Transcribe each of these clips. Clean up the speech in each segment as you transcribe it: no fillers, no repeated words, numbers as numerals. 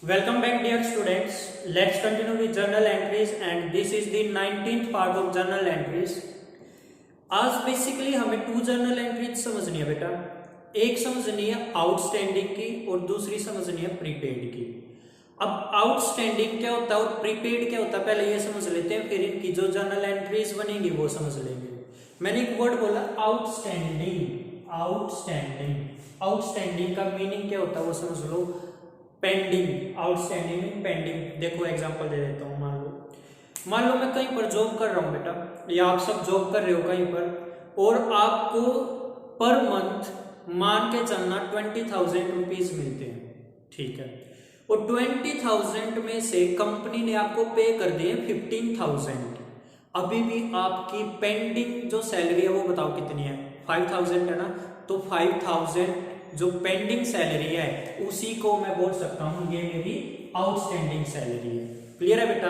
Welcome back dear students. Let's continue with journal entries and this is the 19th part of journal entries. आज basically हमें to journal entries समझनी है बेटा। एक समझनी है आउटस्टैंडिंग की और दूसरी समझनी है प्रीपेड की। अब आउटस्टैंडिंग क्या होता है और प्रीपेड क्या होता है पहले ये समझ लेते हैं, फिर इनकी जो जर्नल एंट्रीज बनेंगी वो समझ लेंगे। मैंने एक वर्ड बोला आउटस्टैंडिंग। आउटस्टैंडिंग का मीनिंग क्या होता है वो समझ लो। पेंडिंग, आउटस्टैंडिंग में पेंडिंग। देखो एग्जांपल दे देता हूँ। मान लो मैं कहीं पर जॉब कर रहा हूँ बेटा, या आप सब जॉब कर रहे हो कहीं पर, और आपको पर मंथ मान के चलना 20,000 रुपीज मिलते हैं, ठीक है। और 20,000 में से कंपनी ने आपको पे कर दिए 15,000। अभी भी आपकी पेंडिंग जो सैलरी है वो बताओ कितनी है, 5,000 है ना। तो 5,000 जो पेंडिंग सैलरी है उसी को मैं बोल सकता हूं ये मेरी आउटस्टैंडिंग सैलरी है। क्लियर है बेटा।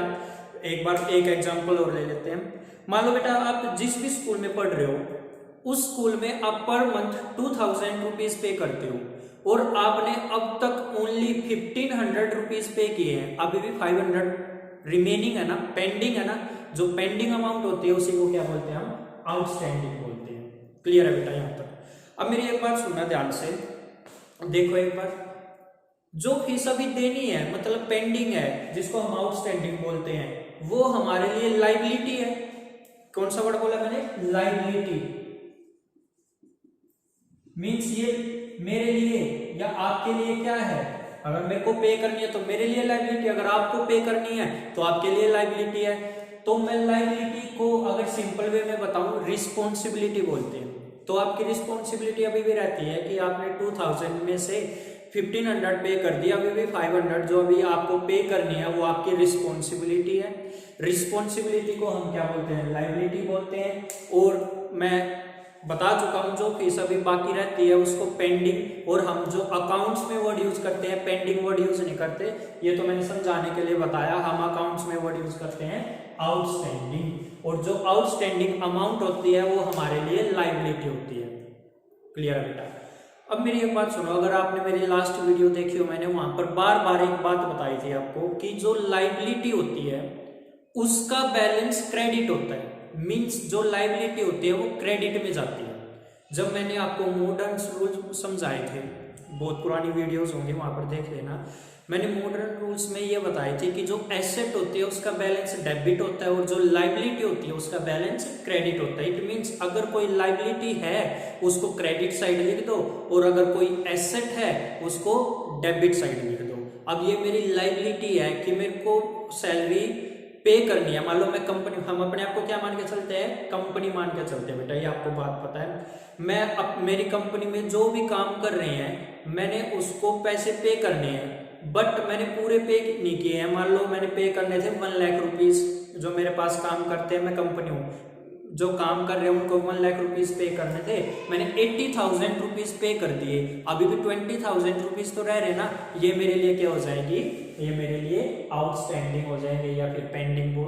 एक बार एक एग्जांपल और ले लेते हैं। मान लो बेटा आप जिस भी स्कूल में पढ़ रहे हो उस स्कूल में आप पर मंथ 2,000 रुपीज पे करते हो और आपने अब तक ओनली 1,500 रुपीज पे किए हैं। अभी भी 500 रिमेनिंग है ना, पेंडिंग है ना। जो पेंडिंग अमाउंट होती है उसी को क्या बोलते हैं हम, आउटस्टैंडिंग बोलते हैं। क्लियर है बेटा यहाँ तक। अब मेरी एक बात सुनना ध्यान से, देखो एक बार, जो फीस अभी देनी है मतलब पेंडिंग है जिसको हम आउटस्टैंडिंग बोलते हैं, वो हमारे लिए लाइबिलिटी है। कौन सा वर्ड बोला मैंने, लाइबिलिटी। मींस ये मेरे लिए या आपके लिए क्या है, अगर मेरे को पे करनी है तो मेरे लिए लाइबिलिटी, अगर आपको पे करनी है तो आपके लिए लाइबिलिटी है। तो मैं लाइबिलिटी को अगर सिंपल वे में बताऊं रिस्पॉन्सिबिलिटी बोलते हैं। तो आपकी रिस्पॉन्सिबिलिटी अभी भी रहती है कि आपने 2,000 में से 1,500 पे कर दिया, अभी भी 500 जो अभी आपको पे करनी है वो आपकी रिस्पॉन्सिबिलिटी है। रिस्पॉन्सिबिलिटी को हम क्या बोलते हैं, लाइबिलिटी बोलते हैं। और मैं बता चुका हूं जो फीस अभी बाकी रहती है उसको पेंडिंग, और हम जो अकाउंट्स में वर्ड यूज करते हैं पेंडिंग वर्ड यूज नहीं करते, ये तो मैंने समझाने के लिए बताया। हम अकाउंट्स में वर्ड यूज करते हैं आउटस्टैंडिंग, और जो आउटस्टैंडिंग अमाउंट होती है वो हमारे लिए लाइबिलिटी होती है। क्लियर है बेटा। अब मेरी एक बात सुनो, अगर आपने मेरी लास्ट वीडियो देखी हो मैंने वहां पर बार बार एक बात बताई थी आपको कि जो लाइबिलिटी होती है उसका बैलेंस क्रेडिट होता है। मींस जो लाइबिलिटी होती है वो क्रेडिट में जाती है। जब मैंने आपको मॉडर्न रूल्स समझाए थे, बहुत पुरानी वीडियोस होंगी वहां पर देख लेना, मैंने मॉडर्न रूल्स में ये बताए थे कि जो एसेट होती है उसका बैलेंस डेबिट होता है और जो लाइबिलिटी होती है उसका बैलेंस क्रेडिट होता है। इट मींस अगर कोई लाइबिलिटी है उसको क्रेडिट साइड लिख दो, और अगर कोई एसेट है उसको डेबिट साइड लिख दो। अब ये मेरी लाइबिलिटी है कि मेरे को सैलरी पे करनी है। मान लो मैं कंपनी, हम अपने आप को क्या मान के चलते हैं, कंपनी मान के चलते हैं बेटा, ये आपको बात पता है। मैं अब मेरी कंपनी में जो भी काम कर रहे हैं मैंने उसको पैसे पे करने हैं, बट मैंने पूरे पे नहीं किए हैं। मान लो मैंने पे करने थे 1 लाख रुपीज, जो मेरे पास काम करते हैं, मैं कंपनी हूँ, जो काम कर रहे हैं उनको 1 लाख रुपीज पे करने थे, मैंने 80,000 रुपीज पे कर दिए। अभी भी 20,000 रुपीज तो रह रहे ना, ये मेरे लिए क्या हो जाएगी, ये मेरे लिए आउटस्टैंडिंग हो जाएंगे या फिर पेंडिंग।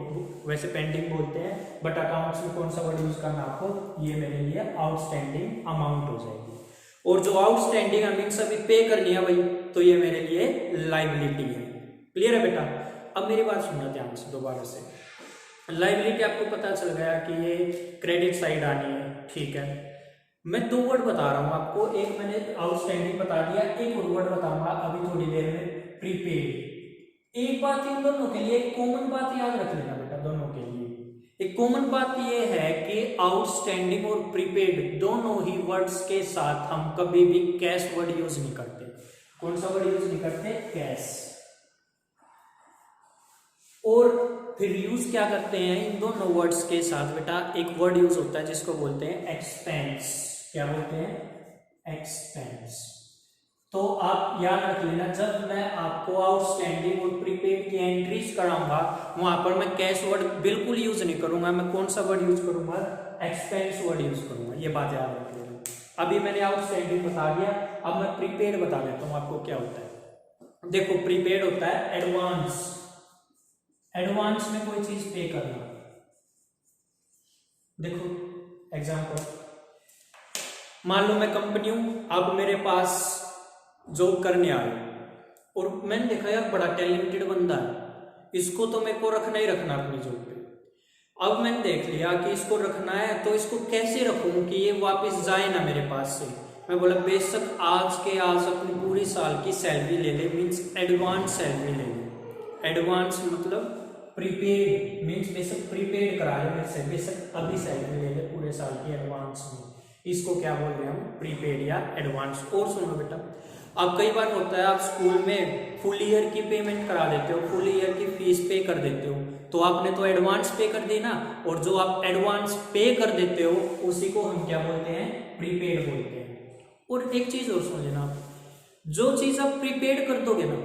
वैसे पेंडिंग बोलते हैं बट अकाउंट्स में कौन सा वर्ड यूज करना आपको, ये मेरे लिए आउटस्टैंडिंग अमाउंट हो जाएगी। और जो आउटस्टैंडिंग मीन्स अभी पे करनी है भाई, तो ये मेरे लिए लाइबिलिटी है। क्लियर है बेटा। अब मेरी बात सुनना ध्यान से दोबारा से। लाइबिलिटी आपको पता चल गया कि ये क्रेडिट साइड आनी है, ठीक है। मैं 2 वर्ड बता रहा हूं आपको, एक मैंने आउटस्टैंडिंग बता दिया, एक और वर्ड बताऊंगा अभी थोड़ी देर में, प्रीपेड। एक बात इन दोनों के लिए, एक कॉमन बात याद रख लेना बेटा, दोनों के लिए एक कॉमन बात ये है कि आउटस्टैंडिंग और प्रीपेड दोनों ही वर्ड्स के साथ हम कभी भी कैश वर्ड यूज नहीं करते। कौन सा वर्ड यूज नहीं करते, कैश। और फिर यूज क्या करते हैं इन दोनों वर्ड्स के साथ बेटा, एक वर्ड यूज होता है जिसको बोलते हैं एक्सपेंस। क्या बोलते हैं, एक्सपेंस। तो आप याद रख लेना, जब मैं आपको आउटस्टैंडिंग और प्रीपेड की एंट्रीज कराऊंगा वहां पर मैं कैश वर्ड बिल्कुल यूज नहीं करूंगा। मैं कौन सा वर्ड यूज करूंगा, एक्सपेंस वर्ड यूज करूंगा। ये बात याद रख लेना। अभी मैंने आउटस्टैंडिंग बता दिया, अब मैं प्रीपेड बता देता हूं आपको क्या होता है। देखो प्रीपेड होता है एडवांस। एडवांस में कोई चीज पे करना। देखो एग्जांपल, मान लो मैं कंपनी हूं, अब मेरे पास जॉब करने आए और मैंने देखा यार बड़ा टैलेंटेड बंदा है, इसको तो मेरे को रखना ही रखना अपनी जॉब पे। अब मैंने देख लिया कि इसको रखना है, तो इसको कैसे रखूं कि ये वापस जाए ना मेरे पास से। मैं बोला बेशक आज के आज अपनी पूरी साल की सैलरी ले ले, मीन्स एडवांस सैलरी ले ले। एडवांस मतलब प्रीपेड, मीन्स बेशक प्रीपेड करा ले मेरे से, बेशक अभी सैलरी ले ले पूरे साल की एडवांस में। इसको क्या बोल रहे हैं हम, प्रीपेड या एडवांस। और सुनो बेटा, अब कई बार होता है आप स्कूल में फुल ईयर की पेमेंट करा देते हो, फुल ईयर की फीस पे कर देते हो, तो आपने तो एडवांस पे कर दी ना, और जो आप एडवांस पे कर देते हो उसी को हम क्या बोलते हैं, प्रीपेड बोलते हैं। और एक चीज और सुन लेना, जो चीज आप प्रीपेड कर दोगे ना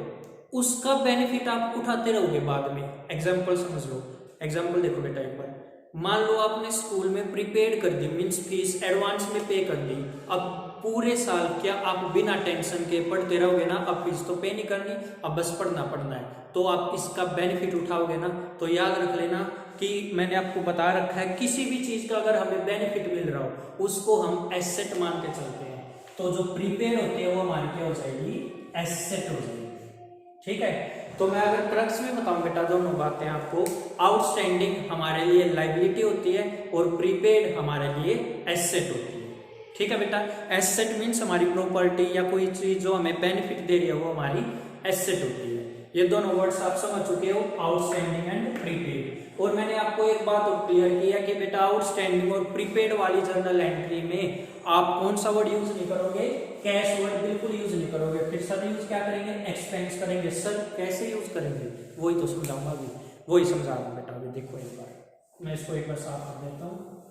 उसका बेनिफिट आप उठाते रहोगे बाद में। एग्जाम्पल समझ लो, एग्जाम्पल देखो बेटा एक बार, मान लो आपने स्कूल में प्रीपेड कर दी, मीन्स फीस एडवांस में पे कर दी, अब पूरे साल क्या आप बिना टेंशन के पढ़ते रहोगे ना, अब फीस तो पे नहीं करनी, अब बस पढ़ना है, तो आप इसका बेनिफिट उठाओगे ना। तो याद रख लेना कि मैंने आपको बता रखा है किसी भी चीज का अगर हमें बेनिफिट मिल रहा हो उसको हम एसेट मान के चलते हैं। तो जो प्रीपेड होती है वो हमारी क्या हो जाएगी, एसेट हो जाएगी। ठीक है, तो मैं अगर क्रक्स में बताऊं बेटा दोनों बातें आपको, आउटस्टैंडिंग हमारे लिए लायबिलिटी होती है और प्रीपेड हमारे लिए एसेट होती है। ठीक है बेटा, एसेट मीन्स हमारी प्रॉपर्टी या कोई चीज जो हमें बेनिफिट दे रही है वो हमारी एसेट होती है। ये दोनों वर्ड्स आप समझ चुके हो, आउटस्टैंडिंग एंड प्रीपेड। और मैंने आपको एक बात और क्लियर किया कि बेटा आउटस्टैंडिंग और प्रीपेड वाली जर्नल एंट्री में आप कौन सा वर्ड यूज नहीं करोगे, कैश वर्ड बिल्कुल यूज नहीं करोगे। फिर सर यूज क्या करेंगे, एक्सपेंस करेंगे। सर कैसे यूज करेंगे, वही तो समझाऊंगा अभी, वही समझा रहा हूँ बेटा। अभी देखो एक बार मैं इसको एक बार साफ कर देता हूँ।